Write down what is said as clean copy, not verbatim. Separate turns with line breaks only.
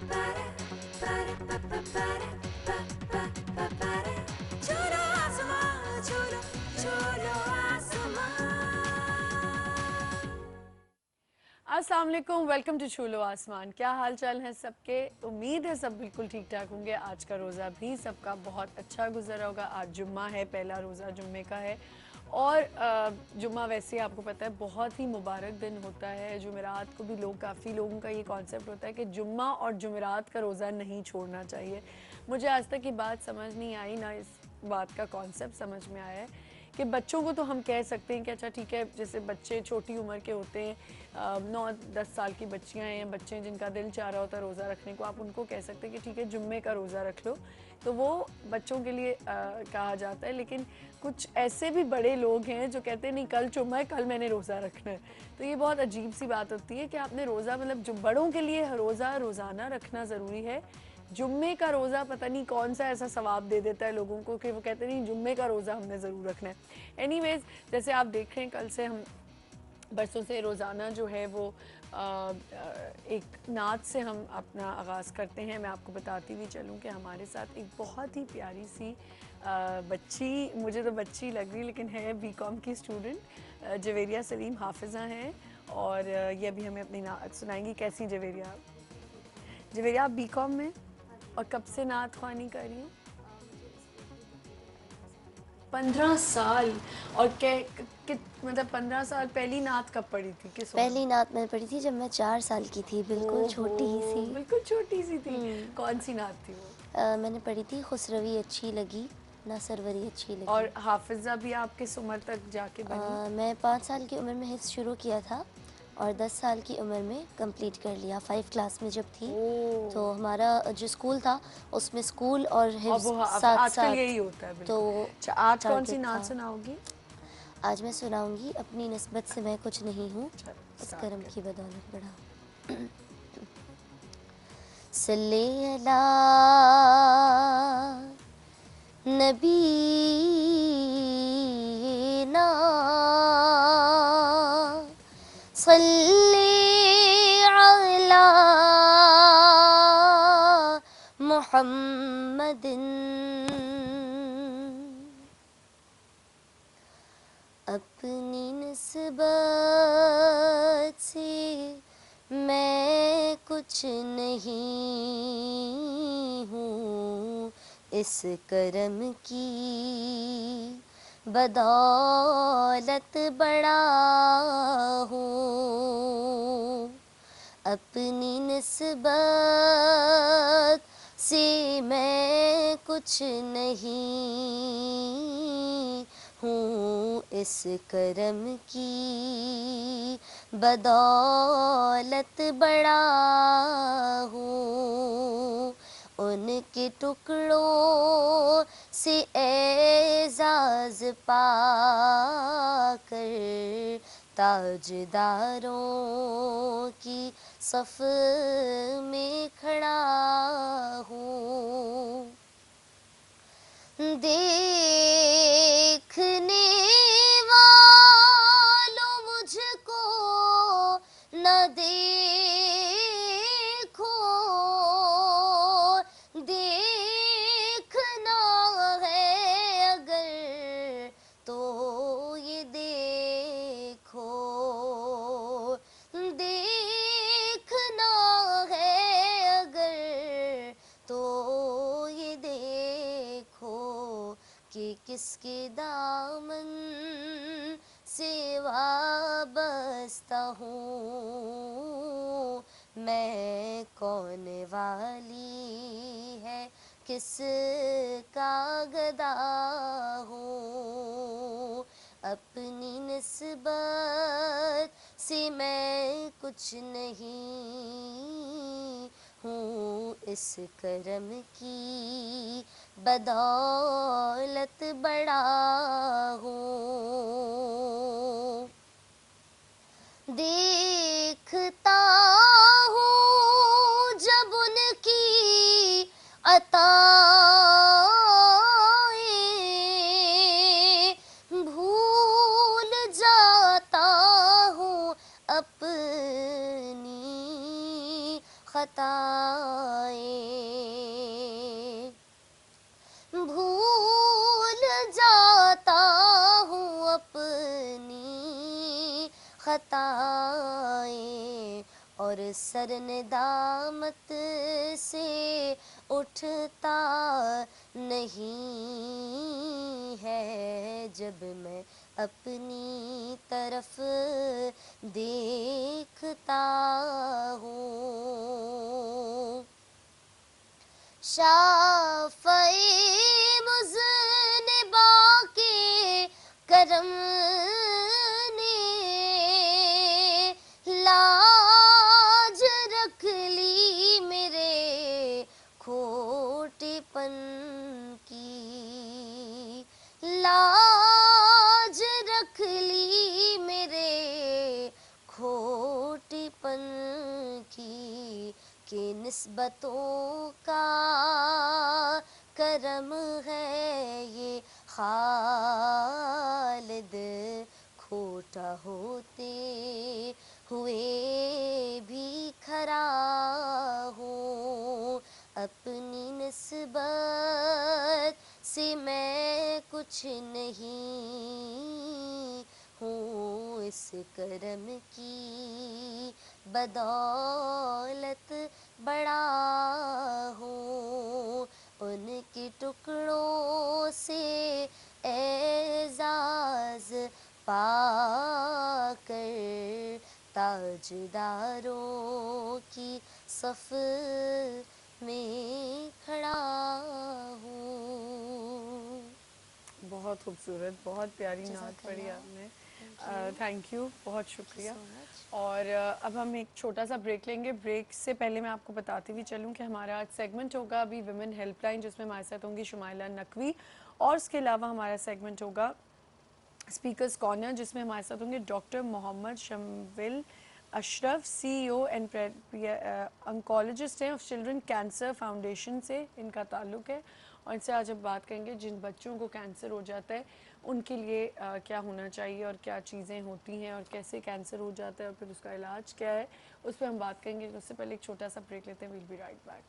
अस्सलाम वालेकुम, welcome to छू लो आसमान। क्या हाल चाल है सबके? उम्मीद है सब बिल्कुल ठीक ठाक होंगे। आज का रोज़ा भी सबका बहुत अच्छा गुजरा होगा। आज जुम्मा है, पहला रोज़ा जुम्मे का है और जुम्मा वैसे आपको पता है बहुत ही मुबारक दिन होता है। जुमेरात को भी काफ़ी लोगों का ये कॉन्सेप्ट होता है कि जुम्मा और जुमेरात का रोज़ा नहीं छोड़ना चाहिए। मुझे आज तक ये बात समझ नहीं आई, ना इस बात का कॉन्सेप्ट समझ में आया है कि बच्चों को तो हम कह सकते हैं कि अच्छा ठीक है, जैसे बच्चे छोटी उम्र के होते हैं, 9-10 साल की बच्चियां हैं, बच्चे जिनका दिल चाह रहा होता है रोज़ा रखने को, आप उनको कह सकते हैं कि ठीक है जुम्मे का रोज़ा रख लो, तो वो बच्चों के लिए कहा जाता है। लेकिन कुछ ऐसे भी बड़े लोग हैं जो कहते हैं नहीं कल जुम्मा है, कल मैंने रोज़ा रखना है। तो ये बहुत अजीब सी बात होती है कि आपने रोज़ा, मतलब जो बड़ों के लिए रोज़ा रोज़ाना रखना ज़रूरी है। जुम्मे का रोज़ा पता नहीं कौन सा ऐसा सवाब दे देता है लोगों को कि वो कहते नहीं जुम्मे का रोज़ा हमने ज़रूर रखना है। एनीवेज़, जैसे आप देख रहे हैं कल से हम बरसों से रोज़ाना जो है वो एक नात से हम अपना आगाज़ करते हैं। मैं आपको बताती हुई चलूँ कि हमारे साथ एक बहुत ही प्यारी सी बच्ची, मुझे तो बच्ची लग रही लेकिन है बीकॉम की स्टूडेंट, जवेरिया सलीम हाफिज़ा हैं और ये अभी हमें अपनी नात सुनाएंगी। कैसी जवेरिया? जवेरिया आप बीकॉम में और कब से नात ख्वानी कर रही हूँ? 15 साल। और मतलब 15 साल पहली नात कब पढ़ी थी, किस उम्र?
पहली नात मैं पढ़ी थी जब मैं 4 साल की थी, बिल्कुल छोटी ही सी।
बिल्कुल छोटी सी थी। कौन सी नात थी वो?
मैंने पढ़ी थी खुसरवी अच्छी लगी ना सरवरी अच्छी लगी।
और हाफिज़ा भी आप किस उम्र तक जाके बनी?
मैं 5 साल की उम्र में हिफ्ज़ शुरू किया था और 10 साल की उम्र में कंप्लीट कर लिया। 5 क्लास में जब थी तो हमारा जो स्कूल था उसमें स्कूल और हिफ्ज़ साथ
आजकल
साथ,
यही होता है
तो
बिल्कुल। अच्छा, आज कौन सी
टारगेट
नात
था।
सुनाओगी?
आज मैं सुनाऊंगी अपनी निस्बत से मैं कुछ नहीं हूँ, इस करम की बदौलत बढ़ा। सल्ले अला नबीना सल्ले अला मुहम्मदिन। अपनी निस्बत से मैं कुछ नहीं हूँ, इस करम की बदौलत बड़ा हूँ। अपनी निस्बत से मैं कुछ नहीं हूँ, इस करम की बदौलत बड़ा हूँ। उनके टुकड़ों से एजाज़ पाकर ताजदारों की सफ में खड़ा हूँ। देखने वालों मुझको न देखो, देखना है अगर तो ये देखो, देखना है अगर तो ये देखो कि किसके दामन से वाबस्ता हूँ मैं, कौन वाली है किसका गदा हूँ। अपनी निस्बत से मैं कुछ नहीं हूँ, इस करम की बदौलत बड़ा हूँ। देखता हूँ जब उनकी अताएं, भूल जाता हूँ अपनी खताएं। भूल जाता हूँ अपनी खताएं, और सर नदामत से उठता नहीं है जब मैं अपनी तरफ देखता हूँ। शाफ़ए मुज़निबा के करम ने लाज रख ली मेरे खोटेपन की, लाज रख ली मेरे खोटेपन की, कि निस्बतों का करम है ये खालिद, खोटा होते हुए भी खरा हूँ। अपनी निस्बत से मैं कुछ नहीं हूँ, इस करम की बदौलत बड़ा हूँ। उनके टुकड़ों से एजाज पाकर ताजदारों की सफ में खड़ा हूँ।
बहुत खूबसूरत, बहुत प्यारी नात पढ़ी
जज़ाकल्लाह।
आपने। थैंक यू, बहुत शुक्रिया।
so much.
और अब हम एक छोटा सा ब्रेक लेंगे। ब्रेक से पहले मैं आपको बताती हुई चलूँ कि हमारा आज सेगमेंट होगा अभी विमेन हेल्पलाइन, जिसमें हमारे साथ होंगी शुमाइला नकवी, और उसके अलावा हमारा सेगमेंट होगा स्पीकर्स कॉर्नर, जिसमें हमारे साथ होंगे doctor Mohammad Shamvil Ashraf, CEO and oncologist हैं ऑफ चिल्ड्रन कैंसर फाउंडेशन से इनका ताल्लुक़ है। और इनसे आज हम बात करेंगे जिन बच्चों को कैंसर हो जाता है उनके लिए क्या होना चाहिए और क्या चीज़ें होती हैं और कैसे कैंसर हो जाता है और फिर उसका इलाज क्या है, उस पर हम बात करेंगे। उससे पहले एक छोटा सा ब्रेक लेते हैं। Will be right back.